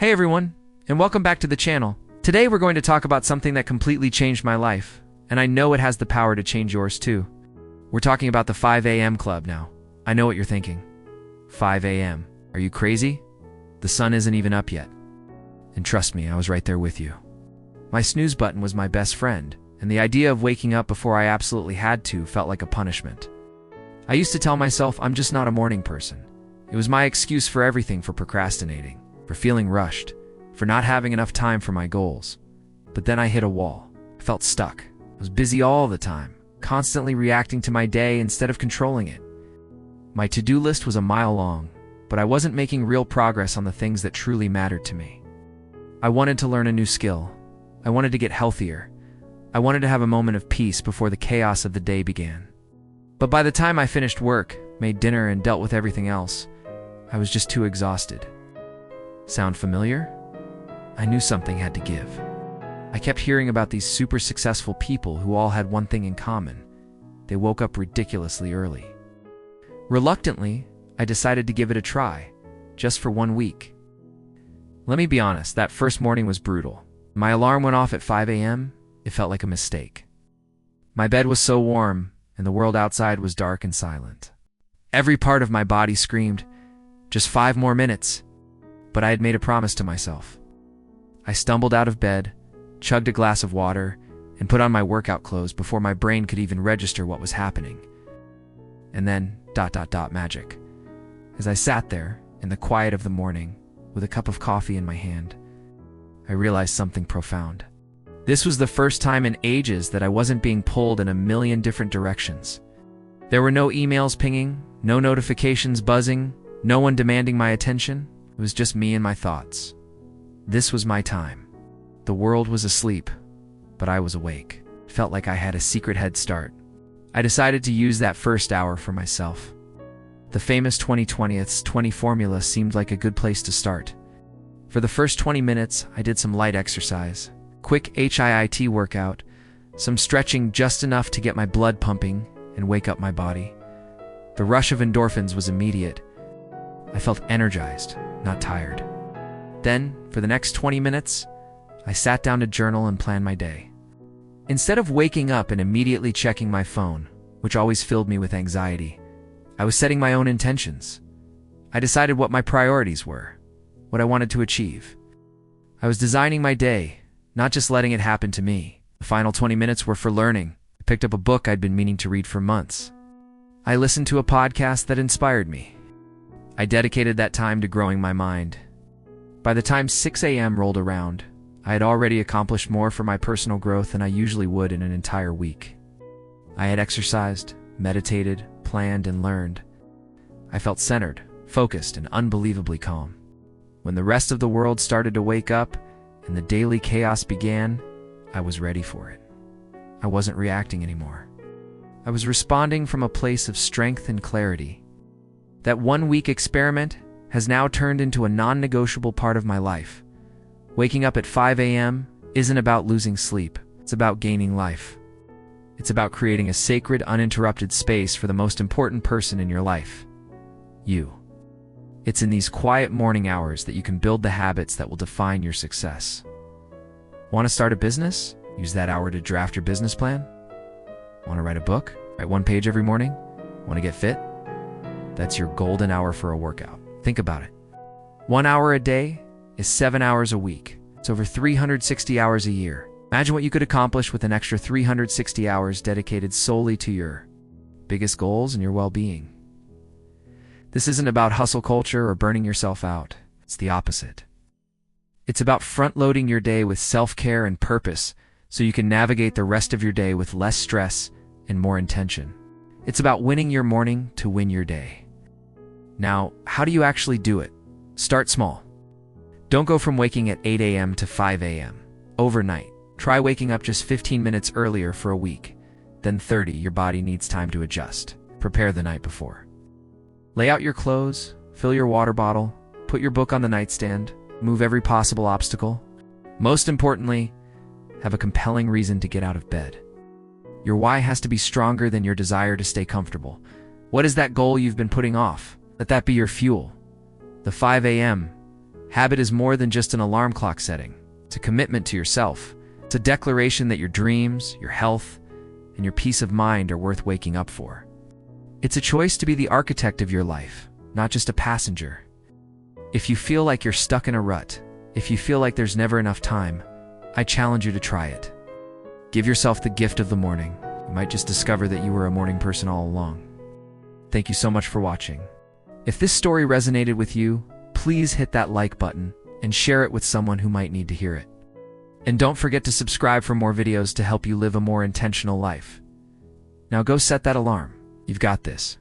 Hey everyone, and welcome back to the channel. Today we're going to talk about something that completely changed my life, and I know it has the power to change yours too. We're talking about the 5 a.m. club now. I know what you're thinking. 5 a.m. Are you crazy? The sun isn't even up yet. And trust me, I was right there with you. My snooze button was my best friend, and the idea of waking up before I absolutely had to felt like a punishment. I used to tell myself I'm just not a morning person. It was my excuse for everything, for procrastinating, for feeling rushed, for not having enough time for my goals. But then I hit a wall. I felt stuck. I was busy all the time, constantly reacting to my day instead of controlling it. My to-do list was a mile long, but I wasn't making real progress on the things that truly mattered to me. I wanted to learn a new skill. I wanted to get healthier. I wanted to have a moment of peace before the chaos of the day began. But by the time I finished work, made dinner, and dealt with everything else, I was just too exhausted. Sound familiar? I knew something had to give. I kept hearing about these super successful people who all had one thing in common. They woke up ridiculously early. Reluctantly, I decided to give it a try, just for 1 week. Let me be honest, that first morning was brutal. My alarm went off at 5 a.m. It felt like a mistake. My bed was so warm, and the world outside was dark and silent. Every part of my body screamed, just 5 more minutes. But I had made a promise to myself. I stumbled out of bed, chugged a glass of water, and put on my workout clothes before my brain could even register what was happening. And then, magic. As I sat there, in the quiet of the morning, with a cup of coffee in my hand, I realized something profound. This was the first time in ages that I wasn't being pulled in a million different directions. There were no emails pinging, no notifications buzzing, no one demanding my attention. It was just me and my thoughts. This was my time. The world was asleep, but I was awake. It felt like I had a secret head start. I decided to use that first hour for myself. The famous 20 formula seemed like a good place to start. For the first 20 minutes, I did some light exercise, quick HIIT workout, some stretching just enough to get my blood pumping and wake up my body. The rush of endorphins was immediate. I felt energized, not tired. Then, for the next 20 minutes, I sat down to journal and plan my day. Instead of waking up and immediately checking my phone, which always filled me with anxiety, I was setting my own intentions. I decided what my priorities were, what I wanted to achieve. I was designing my day, not just letting it happen to me. The final 20 minutes were for learning. I picked up a book I'd been meaning to read for months. I listened to a podcast that inspired me. I dedicated that time to growing my mind. By the time 6 a.m. rolled around, I had already accomplished more for my personal growth than I usually would in an entire week. I had exercised, meditated, planned, and learned. I felt centered, focused, and unbelievably calm. When the rest of the world started to wake up and the daily chaos began, I was ready for it. I wasn't reacting anymore. I was responding from a place of strength and clarity. That 1 week experiment has now turned into a non-negotiable part of my life. Waking up at 5 a.m. isn't about losing sleep. It's about gaining life. It's about creating a sacred, uninterrupted space for the most important person in your life. You. It's in these quiet morning hours that you can build the habits that will define your success. Want to start a business? Use that hour to draft your business plan. Want to write a book? Write 1 page every morning? Want to get fit? That's your golden hour for a workout. Think about it. 1 hour a day is 7 hours a week. It's over 360 hours a year. Imagine what you could accomplish with an extra 360 hours dedicated solely to your biggest goals and your well-being. This isn't about hustle culture or burning yourself out. It's the opposite. It's about front-loading your day with self-care and purpose so you can navigate the rest of your day with less stress and more intention. It's about winning your morning to win your day. Now, how do you actually do it? Start small. Don't go from waking at 8 a.m. to 5 a.m. overnight. Try waking up just 15 minutes earlier for a week. Then 30, your body needs time to adjust. Prepare the night before. Lay out your clothes, fill your water bottle, put your book on the nightstand, move every possible obstacle. Most importantly, have a compelling reason to get out of bed. Your why has to be stronger than your desire to stay comfortable. What is that goal you've been putting off? Let that be your fuel. The 5 a.m. Habit is more than just an alarm clock setting. It's a commitment to yourself. It's a declaration that your dreams, your health, and your peace of mind are worth waking up for. It's a choice to be the architect of your life, not just a passenger. If you feel like you're stuck in a rut, if you feel like there's never enough time, I challenge you to try it. Give yourself the gift of the morning. You might just discover that you were a morning person all along. Thank you so much for watching. If this story resonated with you, please hit that like button and share it with someone who might need to hear it. And don't forget to subscribe for more videos to help you live a more intentional life. Now go set that alarm. You've got this.